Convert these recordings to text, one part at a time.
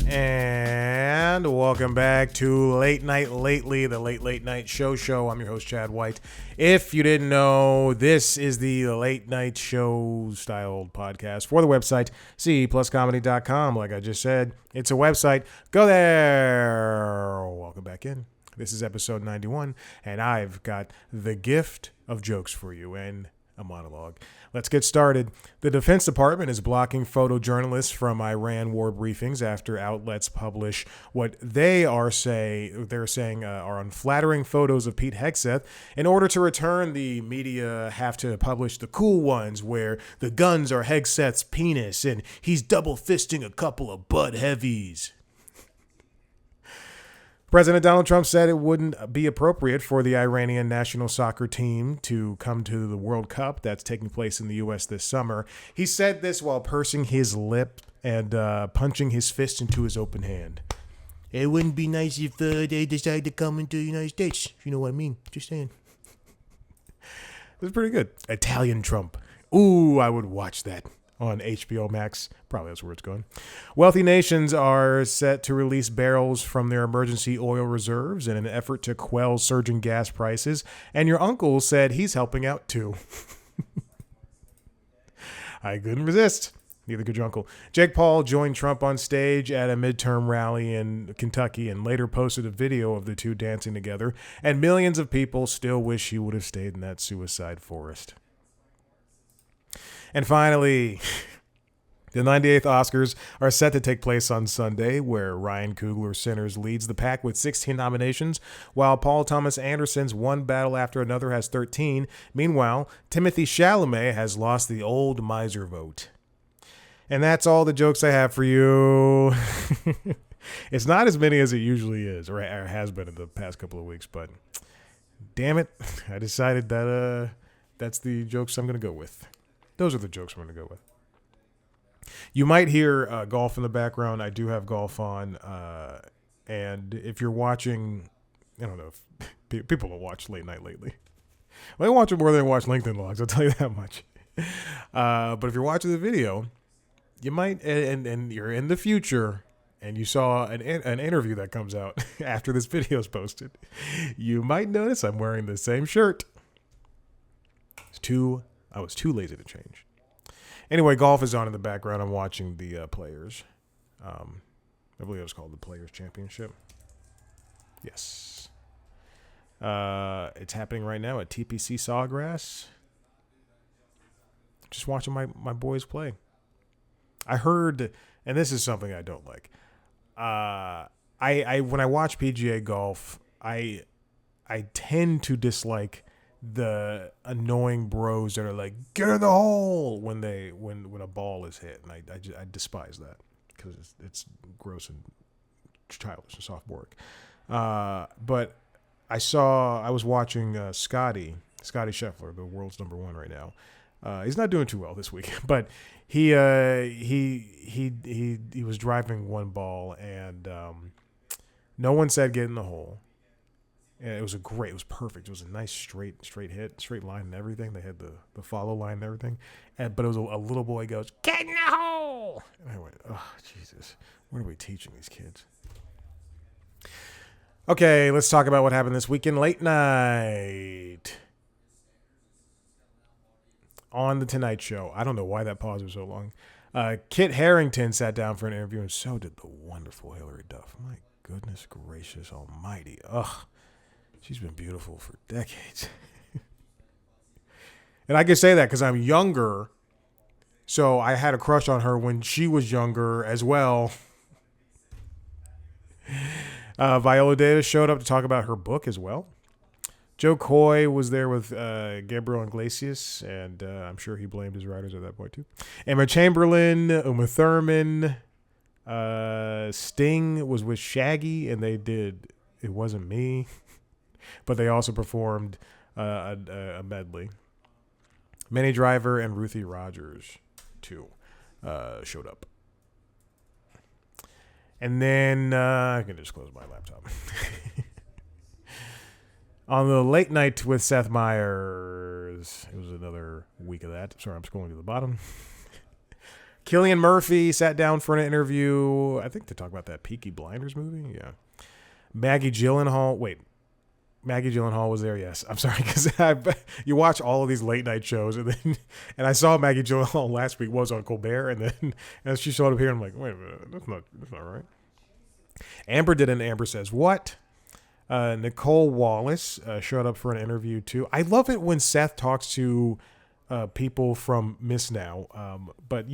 And welcome back to Late Night Lately, the Late Night Show. I'm your host, Chad White. If you didn't know, this is the Late Night Show styled podcast for the website, cepluscomedy.com. Like I just said, it's a website. Go there. Welcome back in. This is episode 91, and I've got the gift of jokes for you and a monologue. Let's get started. The Defense Department is blocking photojournalists from Iran war briefings after outlets publish what they're saying are unflattering photos of Pete Hegseth. In order to return, the media have to publish the cool ones where the guns are Hegseth's penis and he's double fisting a couple of Bud Heavies. President Donald Trump said it wouldn't be appropriate for the Iranian national soccer team to come to the World Cup that's taking place in the U.S. this summer. He said this while pursing his lip and punching his fist into his open hand. It wouldn't be nice if they decide to come into the United States, if you know what I mean. Just saying. It was pretty good. Italian Trump. Ooh, I would watch that on HBO Max. Probably that's where it's going. Wealthy nations are set to release barrels from their emergency oil reserves in an effort to quell surging gas prices. And your uncle said he's helping out too. I couldn't resist. Neither could your uncle. Jake Paul joined Trump on stage at a midterm rally in Kentucky and later posted a video of the two dancing together. And millions of people still wish he would have stayed in that suicide forest. And finally, the 98th Oscars are set to take place on Sunday, where Ryan Coogler Sinners leads the pack with 16 nominations, while Paul Thomas Anderson's One Battle After Another has 13. Meanwhile, Timothée Chalamet has lost the old miser vote. And that's all the jokes I have for you. It's not as many as it usually is, or has been in the past couple of weeks, but damn it, I decided that that's the jokes I'm going to go with. Those are the jokes I'm going to go with. You might hear golf in the background. I do have golf on. And if you're watching, I don't know if people don't watch Late Night Lately. Well, they watch it more than they watch LinkedIn logs. I'll tell you that much. But if you're watching the video, you might, and you're in the future, and you saw an interview that comes out after this video is posted, you might notice I'm wearing the same shirt. I was too lazy to change. Anyway, golf is on in the background. I'm watching the Players. I believe it was called the Players Championship. Yes. It's happening right now at TPC Sawgrass. Just watching my boys play. I heard, and this is something I don't like. I when I watch PGA golf, I tend to dislike the annoying bros that are like, get in the hole when a ball is hit, and I despise that because it's gross and childish and sophomoric. But I was watching Scotty Scheffler, the world's number one right now. He's not doing too well this week, but he was driving one ball, and no one said get in the hole. And it was perfect. It was a nice straight hit, straight line and everything. They had the follow line and everything. But it was a little boy goes, get in the hole! And I went, oh, Jesus. What are we teaching these kids? Okay, let's talk about what happened this weekend. Late night. On The Tonight Show. I don't know why that pause was so long. Kit Harington sat down for an interview, and so did the wonderful Hillary Duff. My goodness gracious almighty. Ugh. She's been beautiful for decades. And I can say that because I'm younger. So I had a crush on her when she was younger as well. Viola Davis showed up to talk about her book as well. Joe Coy was there with Gabriel Iglesias, and I'm sure he blamed his writers at that point too. Emma Chamberlain, Uma Thurman, Sting was with Shaggy, and they did It Wasn't Me. But they also performed a medley. Minnie Driver and Ruthie Rogers, too, showed up. And then I can just close my laptop. On the Late Night with Seth Meyers, it was another week of that. Sorry, I'm scrolling to the bottom. Cillian Murphy sat down for an interview, I think to talk about that Peaky Blinders movie. Yeah. Maggie Gyllenhaal was there. Yes, I'm sorry because you watch all of these late night shows and I saw Maggie Gyllenhaal last week was on Colbert and then as she showed up here, I'm like, wait a minute, that's not right. Amber did an Amber Says What. Nicole Wallace showed up for an interview too. I love it when Seth talks to people from Miss Now, but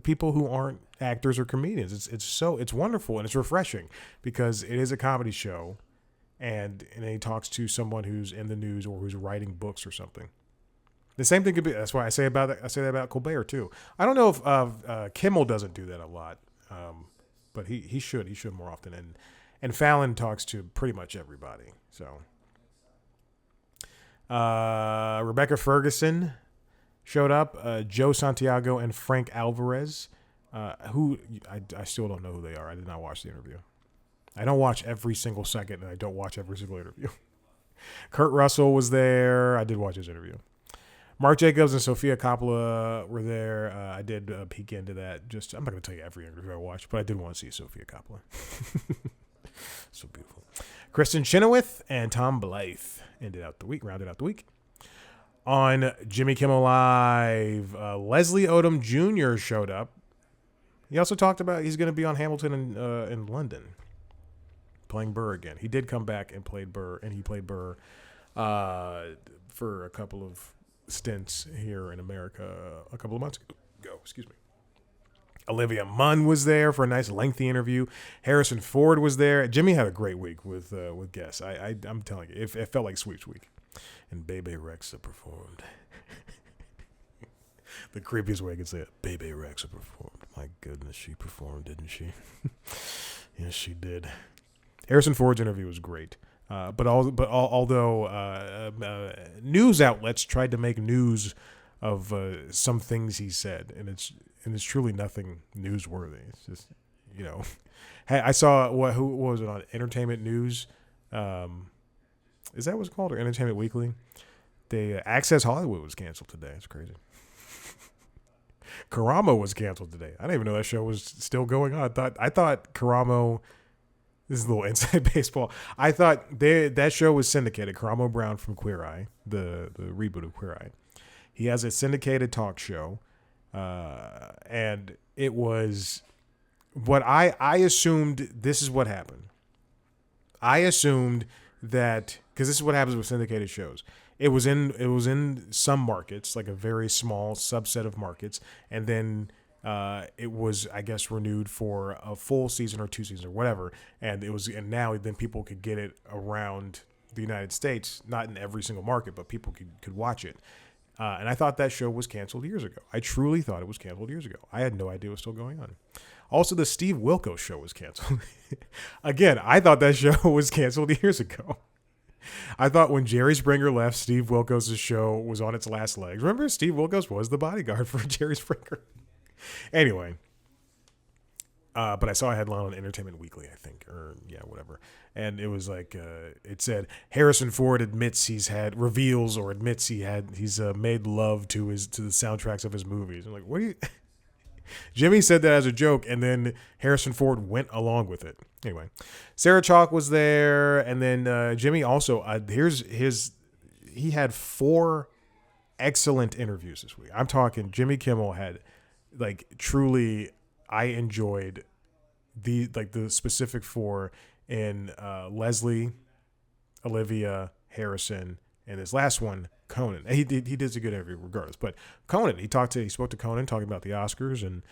people who aren't actors or comedians. It's wonderful and it's refreshing because it is a comedy show, and he talks to someone who's in the news or who's writing books or something. The same thing could be. That's why I say that about Colbert too. I don't know if Kimmel doesn't do that a lot, but he should more often. And Fallon talks to pretty much everybody. So Rebecca Ferguson showed up. Joe Santiago and Frank Alvarez, who I still don't know who they are. I did not watch the interview. I don't watch every single second, and I don't watch every single interview. Kurt Russell was there. I did watch his interview. Mark Jacobs and Sofia Coppola were there. I did peek into that. I'm not going to tell you every interview I watched, but I did want to see Sofia Coppola. So beautiful. Kristen Chenoweth and Tom Blythe rounded out the week. On Jimmy Kimmel Live, Leslie Odom Jr. showed up. He also talked about he's going to be on Hamilton in London, playing Burr again. He did come back and played Burr, and he played Burr for a couple of stints here in America a couple of months ago. Excuse me. Olivia Munn was there for a nice lengthy interview. Harrison Ford was there. Jimmy had a great week with guests. I'm telling you, it felt like Sweeps Week. And Bebe Rexha performed. The creepiest way I could say it. Bebe Rexha performed. My goodness, she performed, didn't she? Yes, she did. Harrison Ford's interview was great. Although news outlets tried to make news of some things he said, and it's truly nothing newsworthy. It's just, Hey, I saw what was it on Entertainment News? Is that what it's called, or Entertainment Weekly? Access Hollywood was canceled today. It's crazy. Karamo was canceled today. I didn't even know that show was still going on. I thought Karamo. This is a little inside baseball. I thought that show was syndicated. Karamo Brown from Queer Eye, the reboot of Queer Eye. He has a syndicated talk show, and it was what I assumed. This is what happened. I assumed that because this is what happens with syndicated shows. It was in some markets, like a very small subset of markets, and then it was, I guess, renewed for a full season or 2 seasons or whatever, and now then people could get it around the United States, not in every single market, but people could watch it. And I thought that show was canceled years ago. I truly thought it was canceled years ago. I had no idea it was still going on. Also, the Steve Wilkos show was canceled. Again, I thought that show was canceled years ago. I thought when Jerry Springer left, Steve Wilkos' show was on its last legs. Remember, Steve Wilkos was the bodyguard for Jerry Springer. Anyway, but I saw a headline on Entertainment Weekly, I think, or whatever, and it was like it said Harrison Ford admits he's made love to the soundtracks of his movies. I'm like, what do you? Jimmy said that as a joke, and then Harrison Ford went along with it. Anyway, Sarah Chalk was there, and then Jimmy also. He had 4 excellent interviews this week. I'm talking Jimmy Kimmel had, like, truly, I enjoyed the specific 4 in Leslie, Olivia, Harrison, and his last one, Conan. He did a good interview regardless. But Conan, he spoke to Conan talking about the Oscars and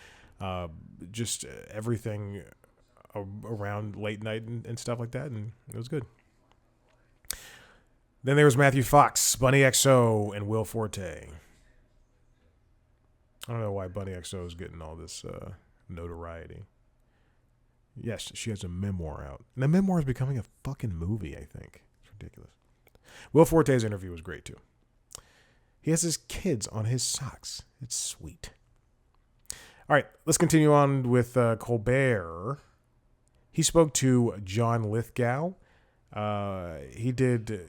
just everything around late night and stuff like that, and it was good. Then there was Matthew Fox, Bunny XO, and Will Forte. I don't know why Bunny XO is getting all this notoriety. Yes, she has a memoir out. And the memoir is becoming a fucking movie, I think. It's ridiculous. Will Forte's interview was great, too. He has his kids on his socks. It's sweet. All right, let's continue on with Colbert. He spoke to John Lithgow. He did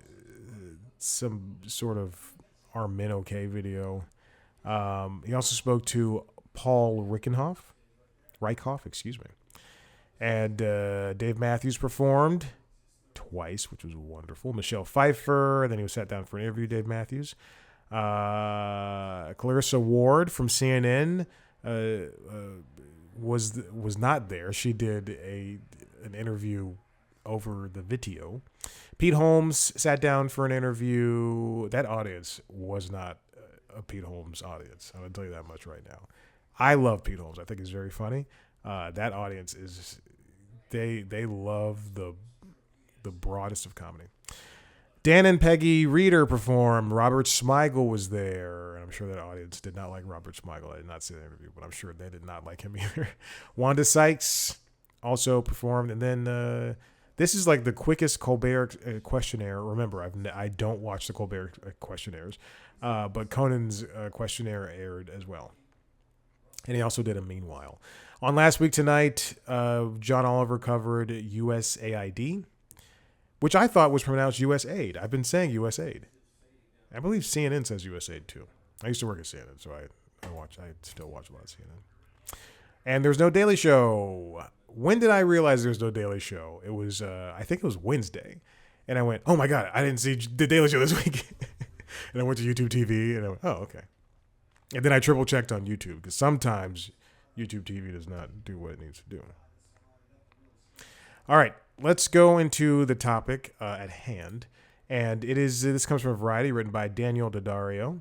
some sort of Armin OK video. He also spoke to Paul Reichhoff, excuse me. And Dave Matthews performed twice, which was wonderful. Michelle Pfeiffer, and then he was sat down for an interview, Dave Matthews. Clarissa Ward from CNN was not there. She did an interview over the video. Pete Holmes sat down for an interview. That audience was not a Pete Holmes audience. I'm going to tell you that much right now. I love Pete Holmes. I think he's very funny. That audience is, they love the broadest of comedy. Dan and Peggy Reeder performed. Robert Smigel was there. And I'm sure that audience did not like Robert Smigel. I did not see the interview, but I'm sure they did not like him either. Wanda Sykes also performed. And then this is like the quickest Colbert questionnaire. Remember, I don't watch the Colbert questionnaires, but Conan's questionnaire aired as well. And he also did a Meanwhile. On Last Week Tonight, John Oliver covered USAID, which I thought was pronounced USAID. I've been saying USAID. I believe CNN says USAID too. I used to work at CNN, so I still watch a lot of CNN. And there's no Daily Show. When did I realize there's no Daily Show? It was, I think it was Wednesday. And I went, oh my God, I didn't see the Daily Show this week. And I went to YouTube TV and I went, oh, okay. And then I triple checked on YouTube because sometimes YouTube TV does not do what it needs to do. All right, let's go into the topic at hand. And this comes from Variety, written by Daniel Daddario.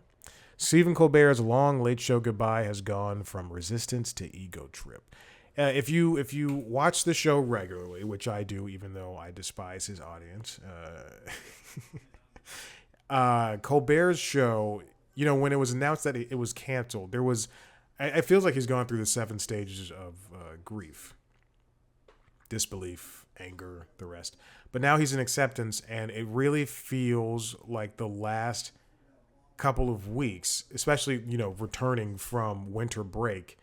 Stephen Colbert's long late show goodbye has gone from resistance to ego trip. If you watch the show regularly, which I do, even though I despise his audience, Colbert's show, when it was announced that it was canceled, there was, it feels like he's gone through the 7 stages of grief, disbelief, anger, the rest. But now he's in acceptance, and it really feels like the last couple of weeks, especially, returning from winter break,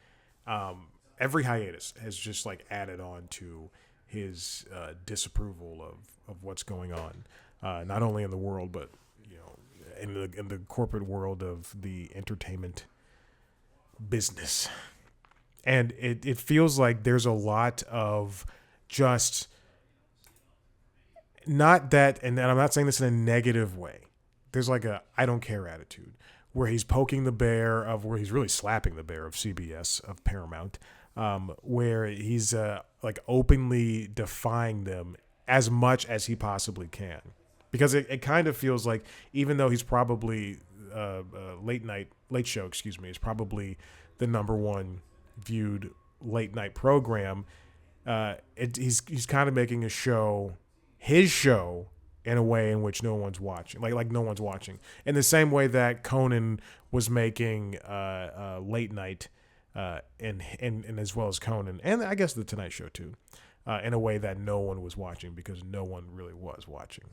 every hiatus has just like added on to his disapproval of what's going on, not only in the world, but in the corporate world of the entertainment business. And it feels like there's a lot of just not that, and I'm not saying this in a negative way. There's like a I don't care attitude where he's poking the bear where he's really slapping the bear of CBS, of Paramount, where he's like openly defying them as much as he possibly can. Because it kind of feels like, even though he's probably late show is probably the number one viewed late night program, he's kind of making his show in a way in which no one's watching, like no one's watching. In the same way that Conan was making late night, and as well as Conan, and I guess the Tonight Show too, in a way that no one was watching, because no one really was watching.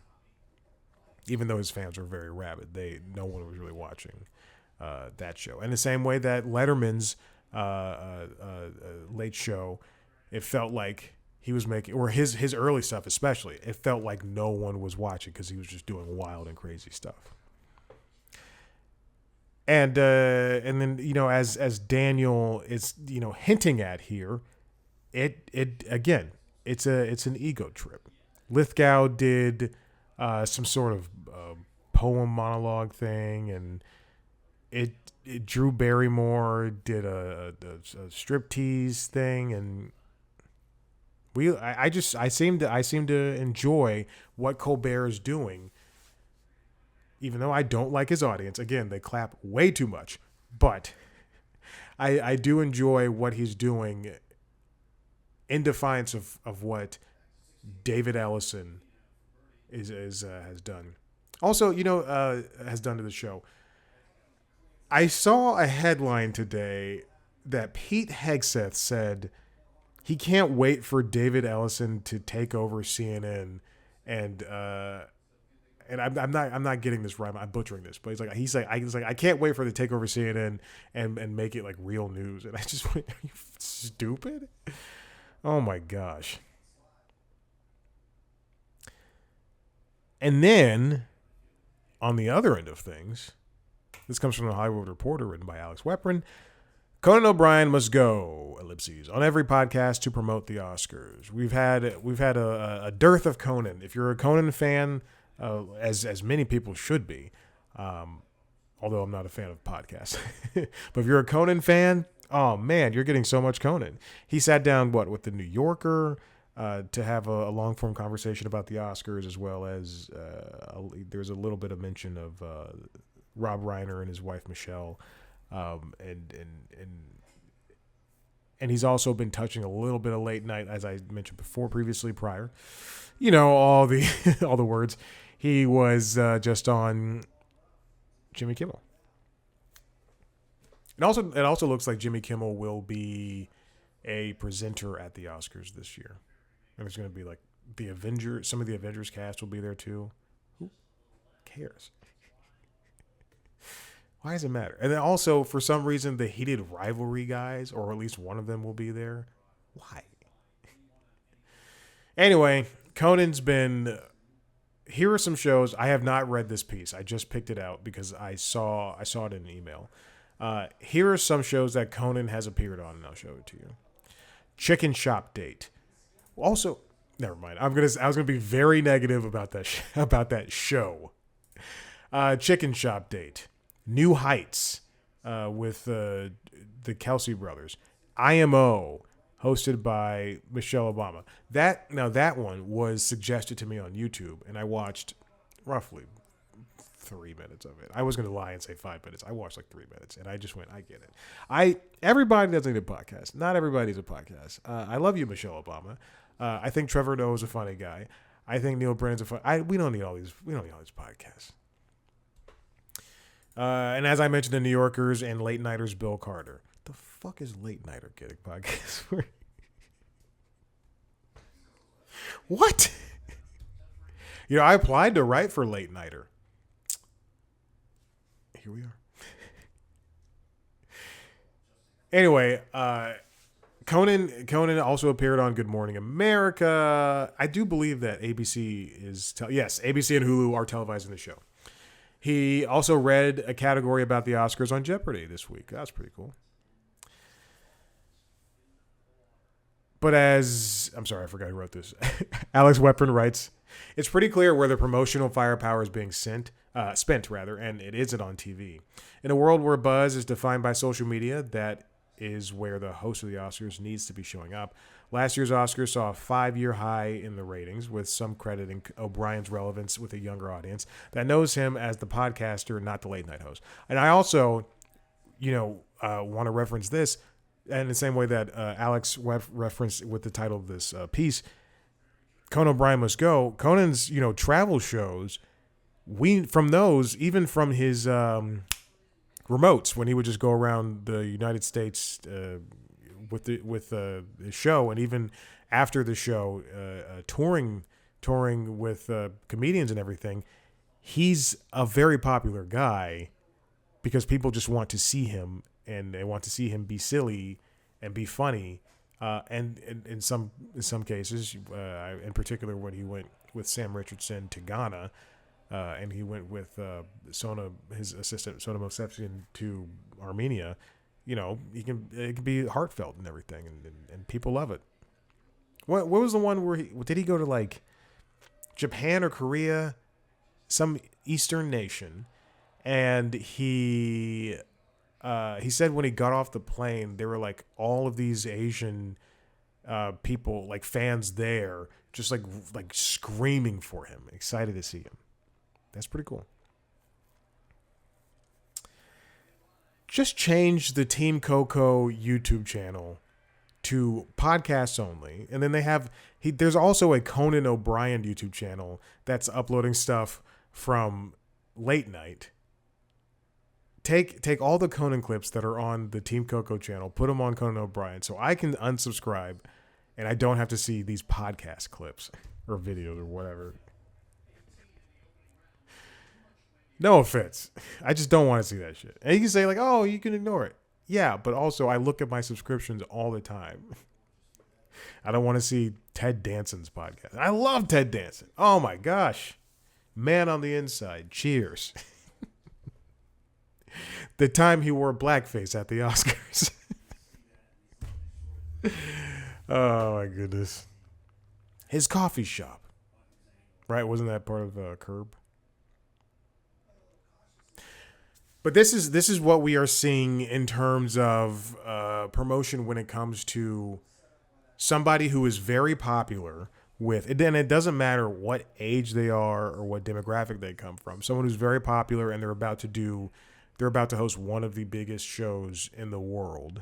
Even though his fans were very rabid, no one was really watching that show. And the same way that Letterman's late show, it felt like he was making, or his early stuff especially, it felt like no one was watching because he was just doing wild and crazy stuff. And then as Daniel is hinting at here, it again, it's an ego trip. Lithgow did some sort of poem monologue thing, and Drew Barrymore did a striptease thing, and I seem to enjoy what Colbert is doing, even though I don't like his audience. Again, they clap way too much, but I do enjoy what he's doing in defiance of what David Ellison has done. Also, has done to the show. I saw a headline today that Pete Hegseth said he can't wait for David Ellison to take over CNN, and I'm not getting this right. I'm butchering this, but he's like I can't wait for him to take over CNN and make it like real news. And I just went, are you stupid? Oh my gosh. And then, on the other end of things, this comes from the Hollywood Reporter, written by Alex Weprin. Conan O'Brien must go, ellipses, on every podcast to promote the Oscars. We've had a dearth of Conan. If you're a Conan fan, as many people should be, although I'm not a fan of podcasts, but if you're a Conan fan, oh man, you're getting so much Conan. He sat down with the New Yorker to have a long form conversation about the Oscars, as well as there's a little bit of mention of Rob Reiner and his wife Michelle. And he's also been touching a little bit of late night, as I mentioned previously, prior. All the all the words. He was just on Jimmy Kimmel. It also looks like Jimmy Kimmel will be a presenter at the Oscars this year. And there's going to be like the Avengers. Some of the Avengers cast will be there too. Who cares? Why does it matter? And then also, for some reason, the Heated Rivalry guys, or at least one of them, will be there. Why? Anyway, Conan's been... Here are some shows. I have not read this piece. I just picked it out because I saw it in an email. Here are some shows that Conan has appeared on, and I'll show it to you. Chicken Shop Date. Also, never mind. I was gonna be very negative about that show. Chicken Shop Date. New Heights with the Kelsey brothers. IMO, hosted by Michelle Obama. That one was suggested to me on YouTube, and I watched roughly 3 minutes of it. I was going to lie and say 5 minutes. I watched like 3 minutes, and I just went, I get it. Everybody doesn't need a podcast. Not everybody's a podcast. I love you, Michelle Obama. I think Trevor Noah is a funny guy. I think Neil Brennan's a funny... We don't need all these podcasts. And as I mentioned, the New Yorkers and Late Nighters Bill Carter. The fuck is Late Nighter getting podcasts for? What? I applied to write for Late Nighter. Here we are. Anyway, Conan also appeared on Good Morning America. I do believe that ABC ABC and Hulu are televising the show. He also read a category about the Oscars on Jeopardy this week. That's pretty cool. But I'm sorry, I forgot who wrote this. Alex Weprin writes, it's pretty clear where the promotional firepower is being spent, and it isn't on TV. In a world where buzz is defined by social media, that is where the host of the Oscars needs to be showing up. Last year's Oscars saw a 5-year high in the ratings, with some crediting O'Brien's relevance with a younger audience that knows him as the podcaster, not the late night host. And I also, want to reference this, and in the same way that Alex referenced with the title of this piece, Conan O'Brien Must Go. Conan's, travel shows, from those, even from his remotes, when he would just go around the United States with the show, and even after the show, touring with comedians and everything, he's a very popular guy because people just want to see him, and they want to see him be silly and be funny. And in some cases, in particular when he went with Sam Richardson to Ghana, and he went with his assistant Sona Mosefskin to Armenia, it can be heartfelt and everything, and people love it. What was the one where did he go to like Japan or Korea, some Eastern nation, and he said when he got off the plane, there were like all of these Asian people, like fans there, just like screaming for him, excited to see him. That's pretty cool. Just change the Team Coco YouTube channel to podcasts only, and then there's also a Conan O'Brien YouTube channel that's uploading stuff from late night. Take all the Conan clips that are on the Team Coco channel, put them on Conan O'Brien, so I can unsubscribe, and I don't have to see these podcast clips or videos or whatever. No offense. I just don't want to see that shit. And you can say like, oh, you can ignore it. Yeah, but also I look at my subscriptions all the time. I don't want to see Ted Danson's podcast. I love Ted Danson. Oh my gosh. Man on the inside. Cheers. The time he wore blackface at the Oscars. Oh my goodness. His coffee shop, right? Wasn't that part of Curb? But this is what we are seeing in terms of promotion when it comes to somebody who is very popular with it. Then it doesn't matter what age they are or what demographic they come from. Someone who's very popular and they're about to host one of the biggest shows in the world.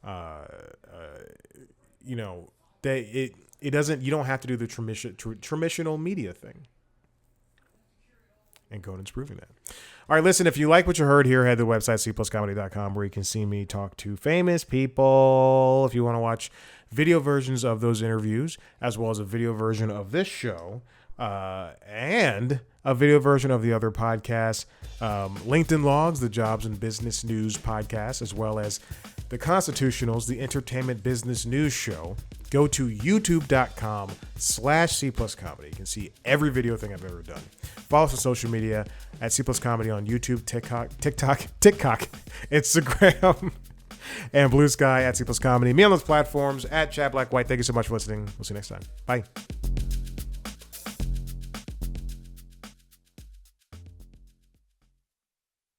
Uh, uh, you know, it doesn't. You don't have to do the traditional media thing. And Conan's proving that. All right, listen, if you like what you heard here, head to the website, cpluscomedy.com, where you can see me talk to famous people. If you want to watch video versions of those interviews, as well as a video version of this show, and a video version of the other podcasts, LinkedIn Logs, the Jobs and Business News podcast, as well as the Constitutionals, the Entertainment Business News Show, go to youtube.com/C plus comedy. You can see every video thing I've ever done. Follow us on social media at C plus comedy on YouTube, TikTok, Instagram, and Blue Sky at C plus comedy. Me on those platforms at Chad Black White. Thank you so much for listening. We'll see you next time. Bye.